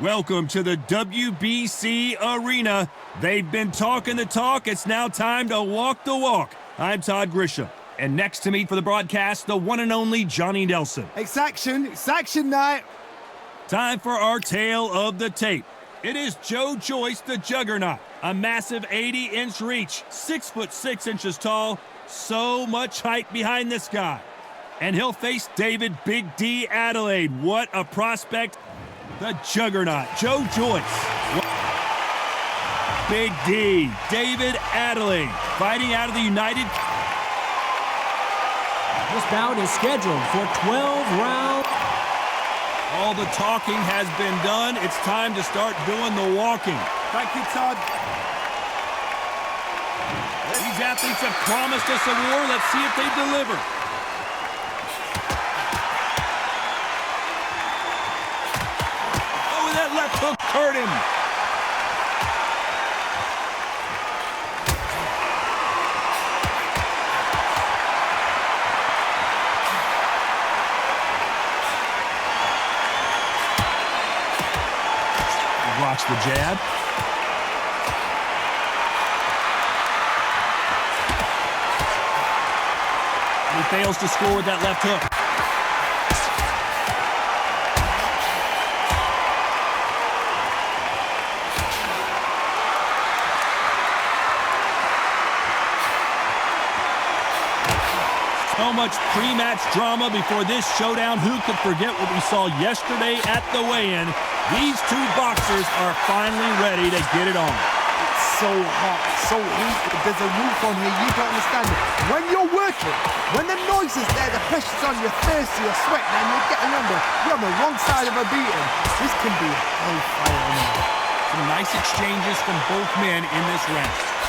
Welcome to the WBC Arena. They've been talking the talk. It's now time to walk the walk. I'm Todd Grisham. And next to me for the broadcast, the one and only Johnny Nelson. It's action night. Time for our tale of the tape. It is Joyce, the Juggernaut. A massive 80-inch reach, 6'6" tall. So much height behind this guy. And he'll face David Big D Adeleye. What a prospect. The Juggernaut, Joyce. Big D, David Adeleye, fighting out of the United. This bout is scheduled for 12 rounds. All the talking has been done. It's time to start doing the walking. Thank you, Todd. These athletes have promised us a war. Let's see if they deliver. Oh, that left hook hurt him. Watch the jab. He fails to score with that left hook. So much pre-match drama before this showdown. Who could forget what we saw yesterday at the weigh-in? These two boxers are finally ready to get it on. It's so hot, so heated. There's a roof on here. You don't understand it. When you're working, when the noise is there, the pressure's on, you're thirsty, you're sweating, and you're getting under. You're on the wrong side of a beating. This can be hellfire. Some nice exchanges from both men in this round.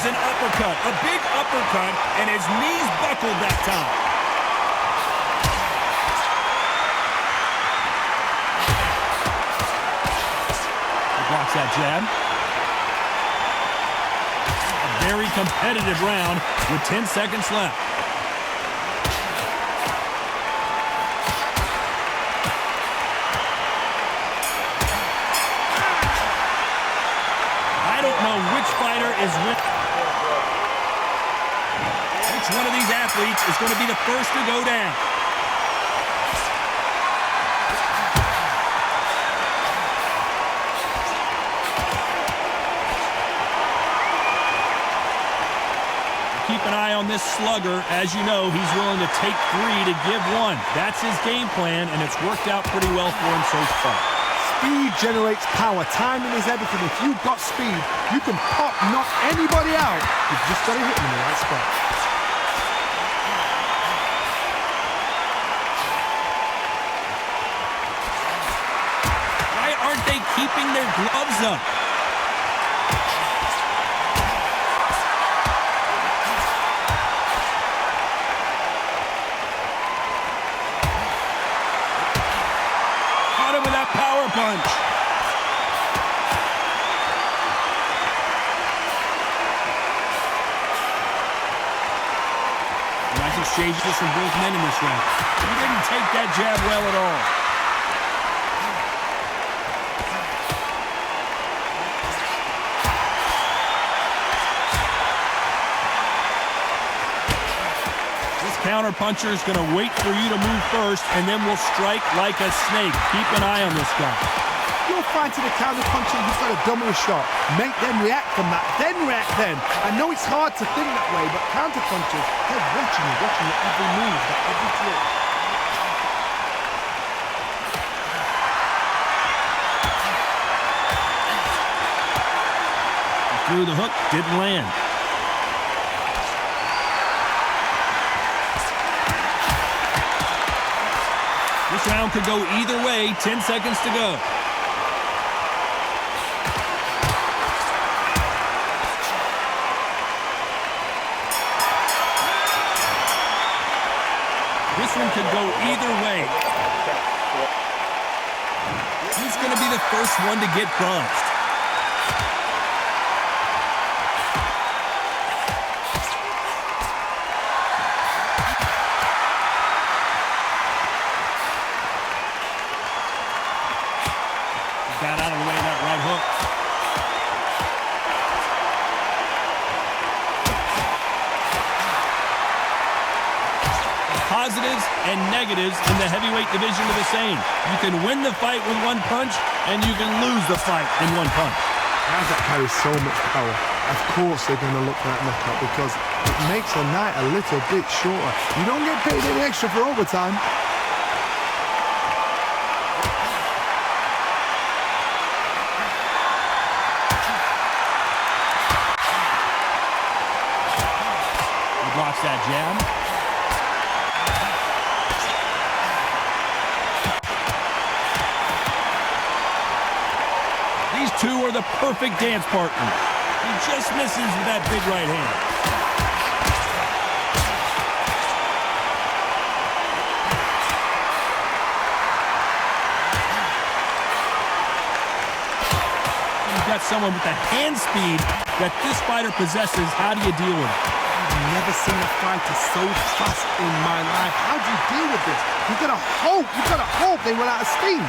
An uppercut, a big uppercut, and his knees buckled that time. He blocks that jab. A very competitive round with 10 seconds left. I don't know which fighter is winning. One of these athletes is going to be the first to go down. Keep an eye on this slugger. As you know, he's willing to take 3 to give 1. That's his game plan, and it's worked out pretty well for him so far. Speed generates power. Timing is everything. If you've got speed, you can knock anybody out. You've just got to hit them in the right spot. Aren't they keeping their gloves up? Caught him with that power punch. Nice exchanges from both men in this round. He didn't take that jab well at all. Counter-puncher is going to wait for you to move first, and then will strike like a snake. Keep an eye on this guy. You're fighting a counter-puncher who's got a double shot. Make them react from that, then react then. I know it's hard to think that way, but counter-punchers, they're watching your every move, every twitch. Threw the hook, didn't land. This round could go either way. 10 seconds to go. This one could go either way. Who's going to be the first one to get buzzed? Got out of the way of that right hook. Positives and negatives in the heavyweight division are the same. You can win the fight with one punch, and you can lose the fight in one punch. Guys that carry so much power, of course they're going to look for that knockout because it makes the night a little bit shorter. You don't get paid any extra for overtime. Blocks that jab. These two are the perfect dance partners. He just misses with that big right hand. You've got someone with the hand speed that this fighter possesses. How do you deal with it? I've never seen a fighter so fast in my life. How do you deal with this? You've got to hope they run out of steam.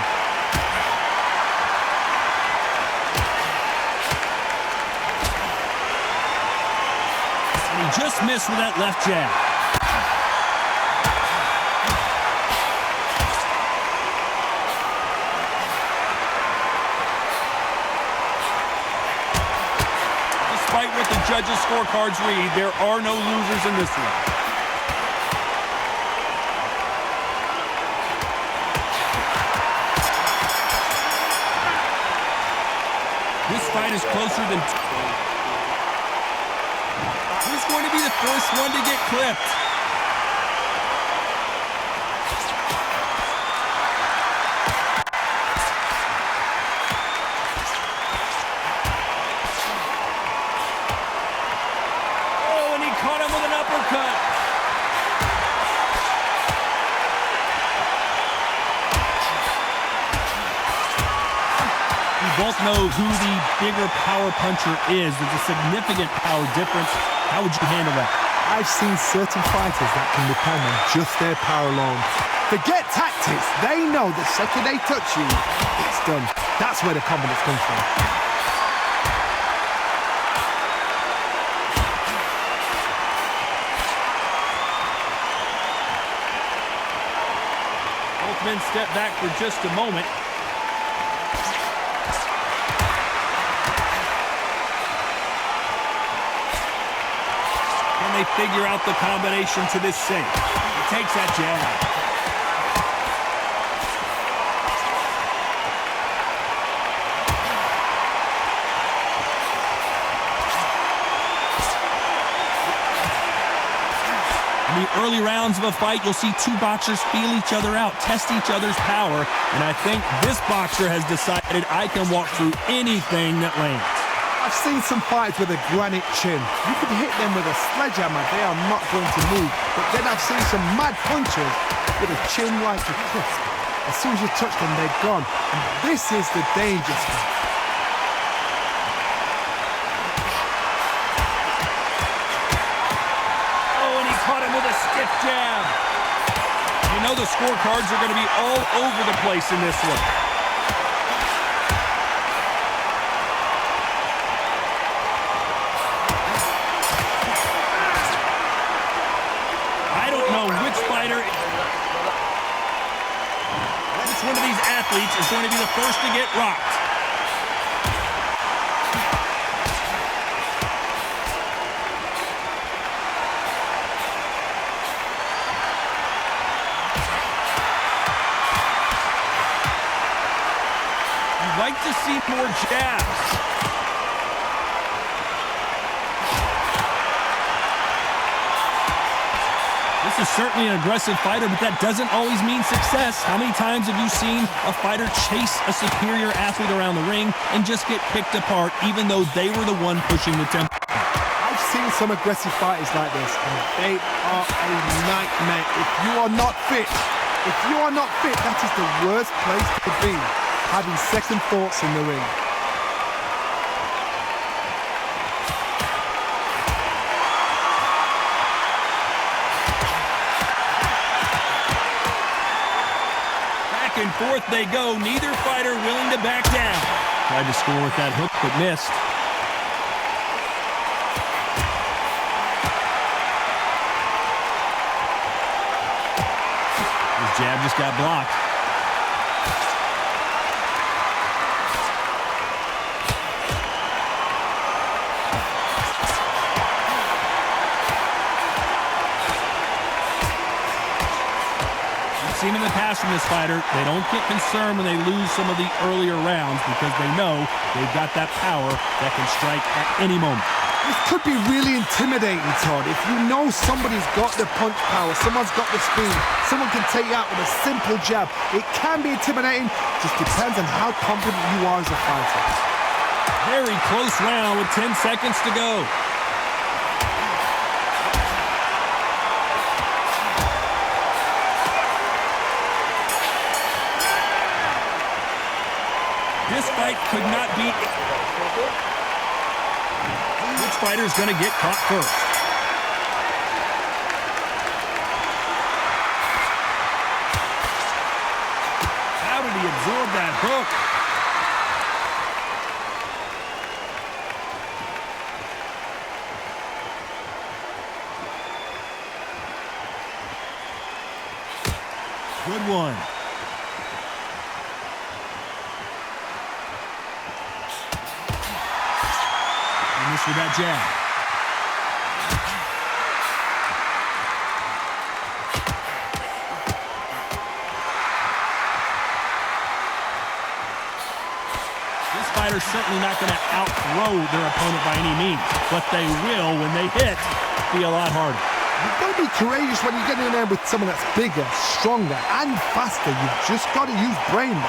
And he just missed with that left jab. Despite what the judges' scorecards read, there are no losers in this one. This fight is closer than... Who's going to be the first one to get clipped? Both know who the bigger power puncher is. There's a significant power difference. How would you handle that? I've seen certain fighters that can depend on just their power alone. Forget tactics. They know the second they touch you, it's done. That's where the confidence comes from. Both men step back for just a moment. They figure out the combination to this sink. He takes that jab. In the early rounds of a fight, you'll see two boxers feel each other out, test each other's power, and I think this boxer has decided I can walk through anything that lands. I've seen some fights with a granite chin. You could hit them with a sledgehammer, they are not going to move. But then I've seen some mad punchers with a chin like a crisp. As soon as you touch them, they're gone. And this is the danger spot. Oh, and he caught him with a stiff jab. You know the scorecards are going to be all over the place in this one. Which one of these athletes is going to be the first to get rocked? You'd like to see more jabs. This is certainly an aggressive fighter, but that doesn't always mean success. How many times have you seen a fighter chase a superior athlete around the ring and just get picked apart, even though they were the one pushing the tempo? I've seen some aggressive fighters like this, and they are a nightmare. If you are not fit, that is the worst place to be, having second thoughts in the ring. Back and forth they go, neither fighter willing to back down. Tried to score with that hook, but missed. His jab just got blocked. Seen in the past from this fighter, they don't get concerned when they lose some of the earlier rounds because they know they've got that power that can strike at any moment. This could be really intimidating, Todd. If you know somebody's got the punch power, someone's got the speed, someone can take you out with a simple jab, it can be intimidating. Just depends on how confident you are as a fighter. Very close round with 10 seconds to go. This fight could not be. Which fighter's going to get caught first? How did he absorb that hook? Good one. Missed with that jab. This fighter's certainly not going to outthrow their opponent by any means, but they will, when they hit, be a lot harder. You've got to be courageous when you get in there with someone that's bigger, stronger, and faster. You've just got to use brain.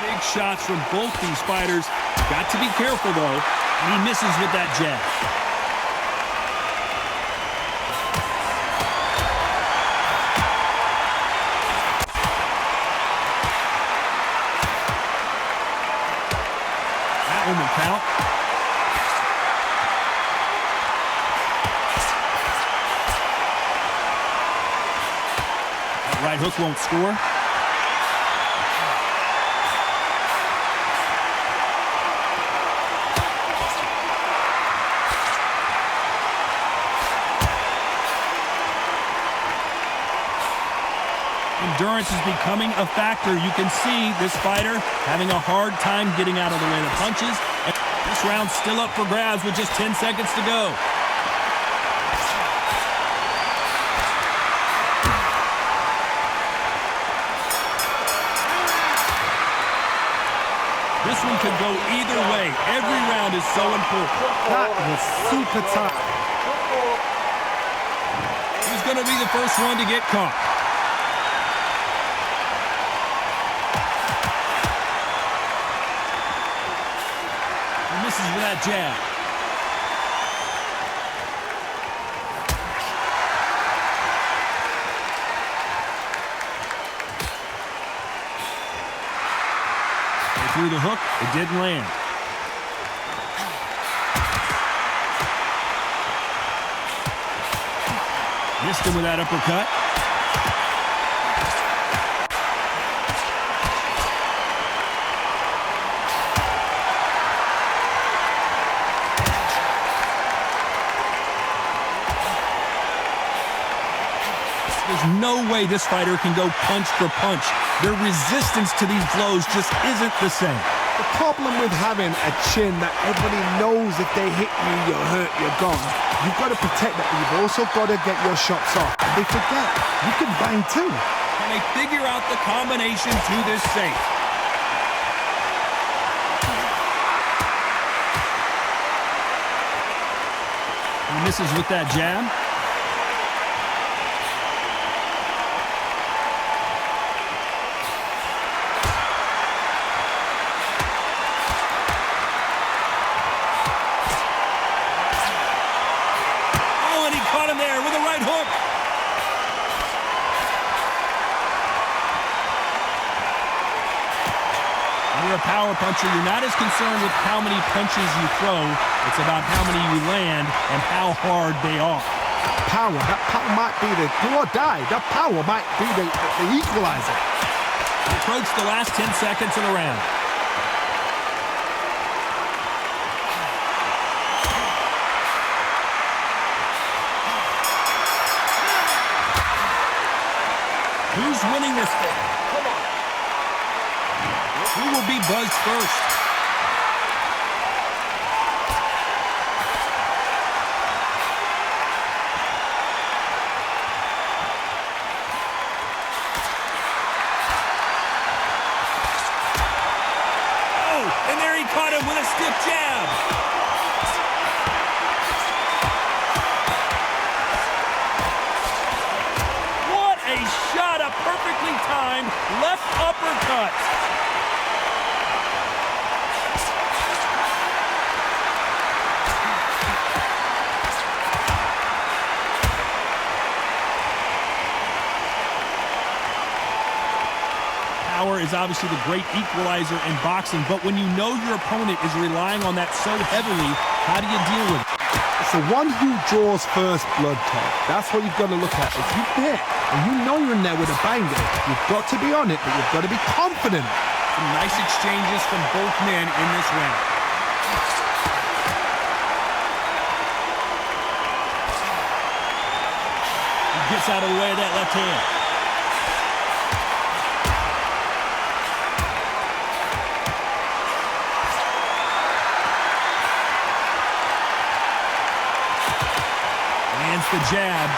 Big shots from both these fighters. Got to be careful, though. And he misses with that jab. That one will count. That right hook won't score. Endurance is becoming a factor. You can see this fighter having a hard time getting out of the way of the punches. And this round's still up for grabs with just 10 seconds to go. This one could go either way. Every round is so important. That was super tight. Who's going to be the first one to get caught? Misses with that jab. They threw the hook, it didn't land. Missed him with that uppercut. There's no way this fighter can go punch for punch. Their resistance to these blows just isn't the same. The problem with having a chin that everybody knows if they hit you, you're hurt, you're gone. You've got to protect that, but you've also got to get your shots off. They forget, you can bang too. Can they figure out the combination to this safe? He misses with that jab. power puncher, you're not as concerned with how many punches you throw. It's about how many you land and how hard they are. Power, that power might be the do or die. That power might be the equalizer. Approach the last 10 seconds of the round. Who's winning this thing? Come on. Who will be buzzed first? Oh, and there he caught him with a stiff jab. Shot, a perfectly timed left uppercut. Power is obviously the great equalizer in boxing, but when you know your opponent is relying on that so heavily, how do you deal with it? It's the one who draws first blood, Ted. That's what you've got to look at. If you hit and you know you're in there with a banger, you've got to be on it, but you've got to be confident. Some nice exchanges from both men in this round. He gets out of the way of that left hand. Lands the jab.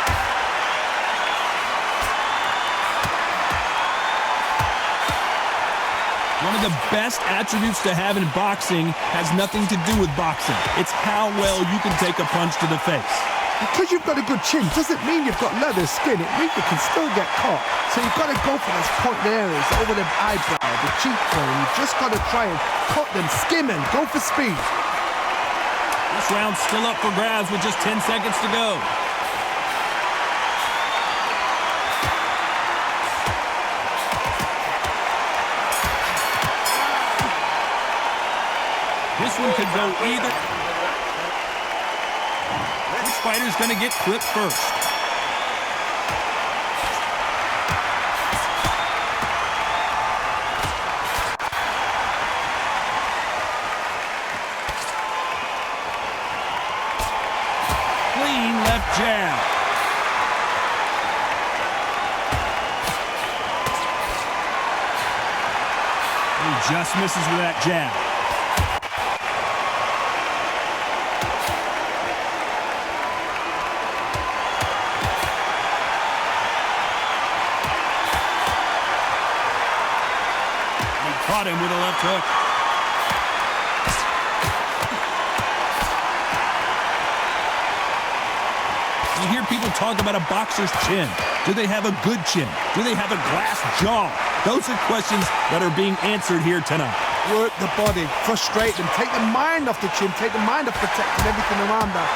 One of the best attributes to have in boxing has nothing to do with boxing. It's how well you can take a punch to the face. Because you've got a good chin doesn't mean you've got leather skin. It means you can still get caught. So you've got to go for those point areas over the eyebrow, the cheekbone. You've just got to try and cut them, skim them, go for speed. This round's still up for grabs with just 10 seconds to go. This one could go either. Which fighter's going to get clipped first? Clean left jab. He just misses with that jab. Caught him with a left hook. You hear people talk about a boxer's chin. Do they have a good chin? Do they have a glass jaw? Those are questions that are being answered here tonight. Work the body, frustrate them, take the mind off the chin, take the mind off protecting everything around that.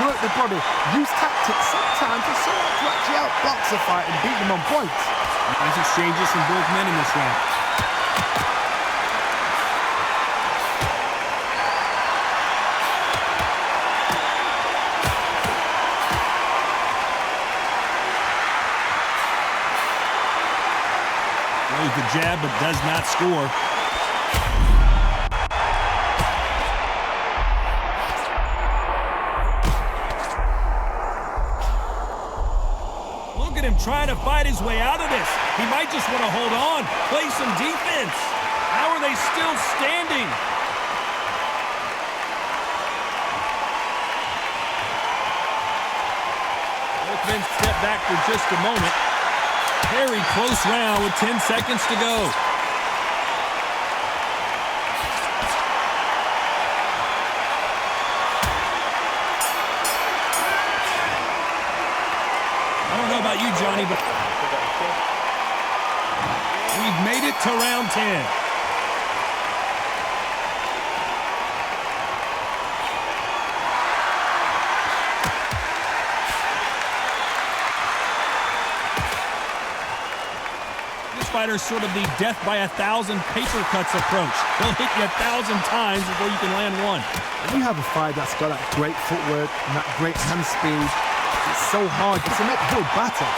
Work the body, use tactics sometimes to actually outbox a fight and beat them on points. Nice exchanges from both men in this round. The jab, but does not score. Look at him trying to fight his way out of this. He might just want to hold on, play some defense. How are they still standing? Both men step back for just a moment. Very close round with 10 seconds to go. I don't know about you, Johnny, but we've made it to round 10. fighter's sort of the death by 1,000 paper cuts approach. He'll hit you 1,000 times before you can land one. When you have a fighter that's got that great footwork and that great hand speed, it's so hard to make good battle.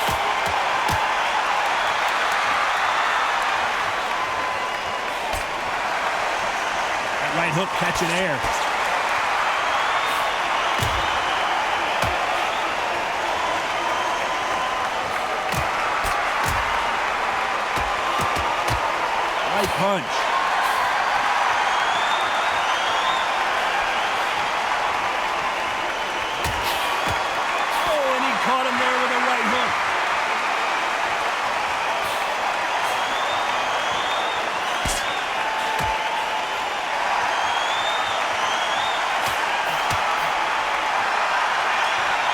That right hook catching air. Right punch. Oh, and he caught him there with a right hook.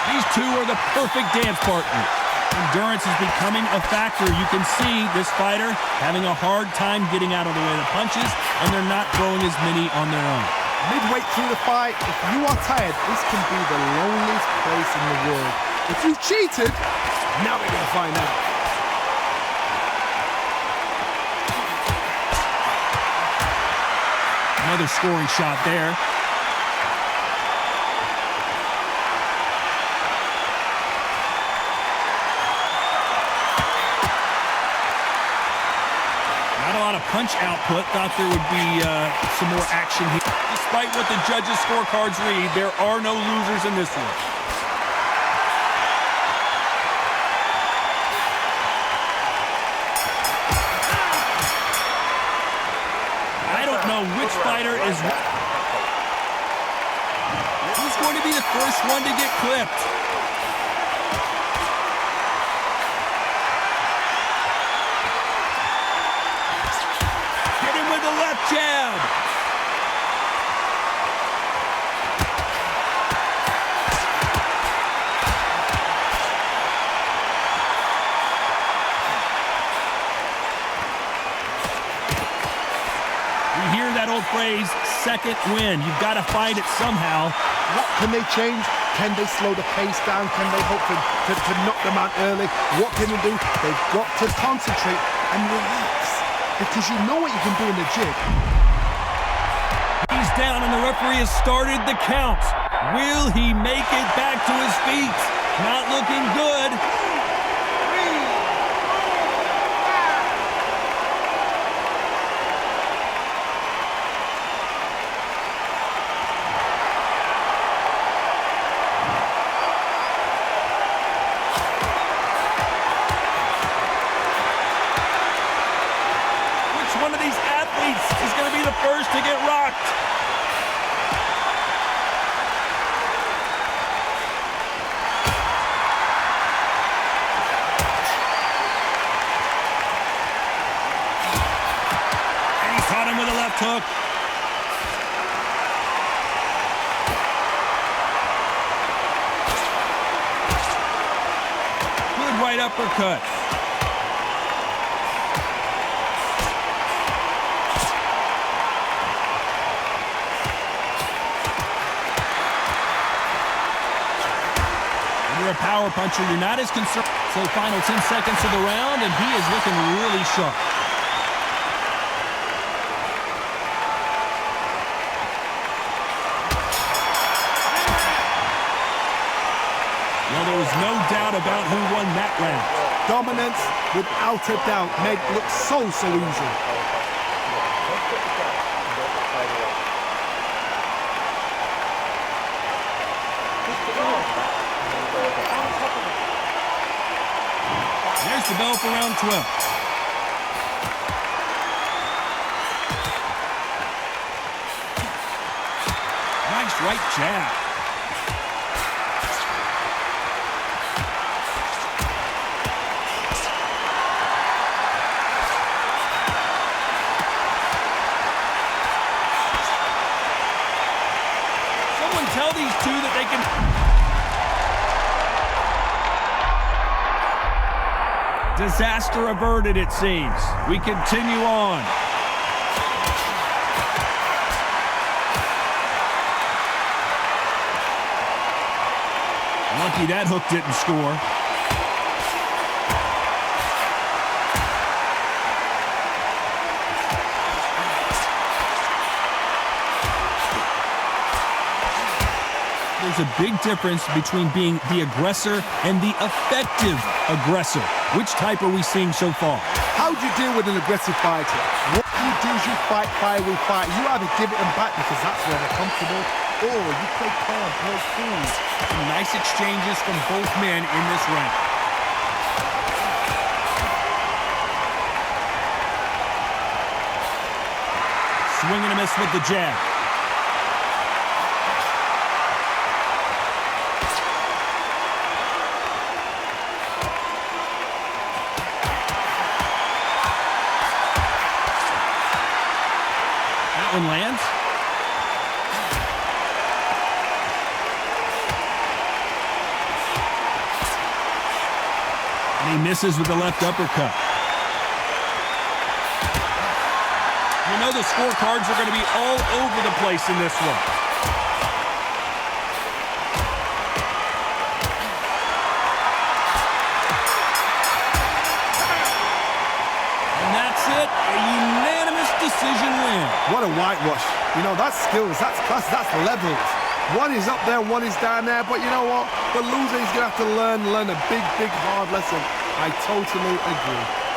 These two are the perfect dance partners. Endurance is becoming a factor. You can see this fighter having a hard time getting out of the way of the punches, and they're not throwing as many on their own. Midway through the fight, if you are tired, this can be the loneliest place in the world. If you've cheated, now we're going to find out. Another scoring shot there. Not a lot of punch output. Thought there would be some more action here. Despite what the judges' scorecards read, there are no losers in this one. I don't know which fighter is... Who's going to be the first one to get clipped? Hit him with the left jab. You hear that old phrase, second win. You've got to fight it somehow. What can they change? Can they slow the pace down? Can they hope to knock them out early? What can they do? They've got to concentrate and relax, because you know what you can do in the gym. He's down and the referee has started the count. Will he make it back to his feet? Not looking good. One of these athletes is going to be the first to get rocked. And he caught him with a left hook. Good right uppercut. You're a power puncher, you're not as concerned. So final 10 seconds of the round, and he is looking really sharp. Well, there was no doubt about who won that round. Dominance, without a doubt, made it look so easy. There's the bell for round 12. Nice right jab. Someone tell these two that they can... Disaster averted, it seems. We continue on. Lucky that hook didn't score. There's a big difference between being the aggressor and the effective aggressor. Which type are we seeing so far? How do you deal with an aggressive fighter? What you do is you fight fire with fire. You either give it them back because that's where they're comfortable, or you play calm, play cool. Some nice exchanges from both men in this round. Swing and a miss with the jab. That one lands. And he misses with the left uppercut. You know the scorecards are going to be all over the place in this one. And that's it, a unanimous decision win. What a whitewash. You know, that's skills, that's class, that's levels. One is up there, one is down there, but you know what? The loser is going to have to learn a big, hard lesson. I totally agree.